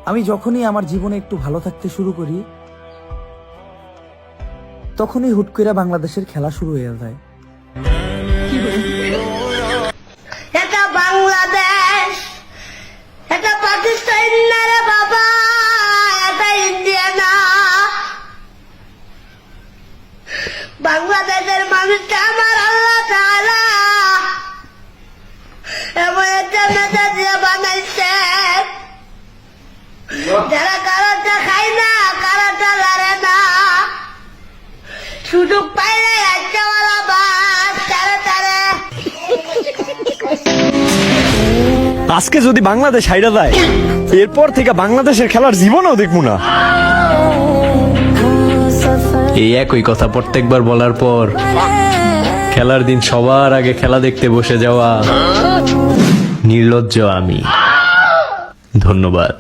আমি যখনই আমার জীবনে একটু ভালো থাকতে শুরু করি, তখনই হুট করে বাংলাদেশের খেলা শুরু হয়ে যায়। এটা বাংলাদেশ, এটা পাকিস্তান না রে বাবা, এটা ইন্ডিয়া না। বাংলাদেশের মানুষটা আমার আল্লাহ তাআলা এমন একটা নেতা দিয়ে বানাইছে, যারা কারোটা খায় না, কারোটা লড়ে না, সুযোগ পাইলে একটাওয়ালা বাস তারে তারে। আজকে যদি বাংলাদেশ হাইরা যায়, এরপর থেকে বাংলাদেশের খেলার জীবনও দেখবো না। এই একই কথা প্রত্যেকবার বলার পর খেলার দিন সবার আগে খেলা দেখতে বসে যাওয়া নির্লজ্জ আমি। ধন্যবাদ।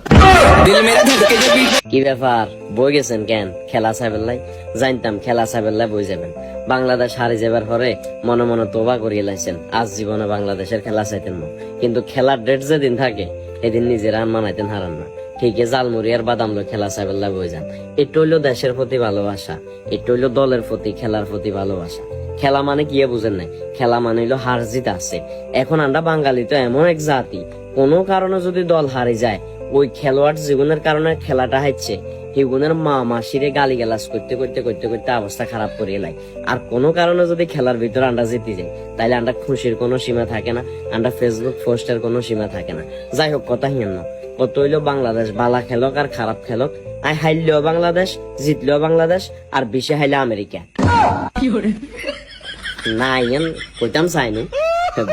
কি ব্যাপার, বই গেছেন কেন? খেলা সাইবেল্লাই জানতাম, খেলা সাইবেল্লাই বই যাবেন। বাংলাদেশ হারে যাবার পরে মনে মনে তোবা করিয়ে লাইছেন, আজ জীবনে বাংলাদেশের খেলা চাইতেন না, কিন্তু খেলার ডেট যেদিন থাকে এদিন নিজের রান মানাইতেন হারান না। ঠিকই জালমুড়ি আর বাদাম লো খেলা চাইবেল্লাই বই যান। এটা হইলো দেশের প্রতি ভালোবাসা, এটা হইলো দলের প্রতি, খেলার প্রতি ভালোবাসা। খেলা মানে কি বুঝেন নাই? খেলা মানে হইলো হার জিত আছে। এখন আমরা বাঙালি তো এমন এক জাতি, কোনো কারণে যদি দল হারে যায়, ওই খেলোয়াড় জীবনের কারণে খেলাটা হারছে, হিগুনের মা মাসিরে গালি গালাজ করতে করতে করতে করতে অবস্থা খারাপ করে এলাই। আর কোনো কারণে যদি খেলার ভিতরে আমরা জিতে যাই, তাইলে আমরা খুশির কোনো সীমা থাকে না, আমরা ফেসবুক পোস্টের কোনো সীমা থাকে না। যাই হোক, কথা হিয়ান না, কত হইলো বাংলাদেশ বালা খেলক আর খারাপ খেলক, আই হাইলেও বাংলাদেশ, জিতলেও বাংলাদেশ, আর বেশি হাইলে আমেরিকা। না ইয়ান কইতাম চাইনি,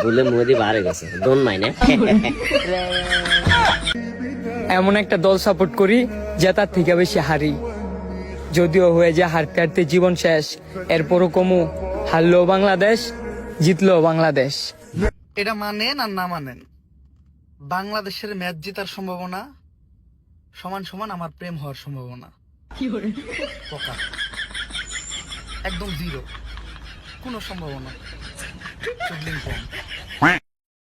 বলে মোদি বাড়ে গেছে, দোন মাইনে। এমন একটা দল সাপোর্ট করি জেতার থেকে বেশি হারি, যদিও হয়ে যায় হারতে হারতে জীবন শেষ, এরপরও কমু হারলেও বাংলাদেশ, জিতলেও বাংলাদেশ। এটা মানেন আর না মানেন, বাংলাদেশের ম্যাচ জেতার সম্ভাবনা সমান সমান আমার প্রেম হওয়ার সম্ভাবনা। পকা একদম জিরো, কোনো সম্ভাবনা, চুদলিং কম।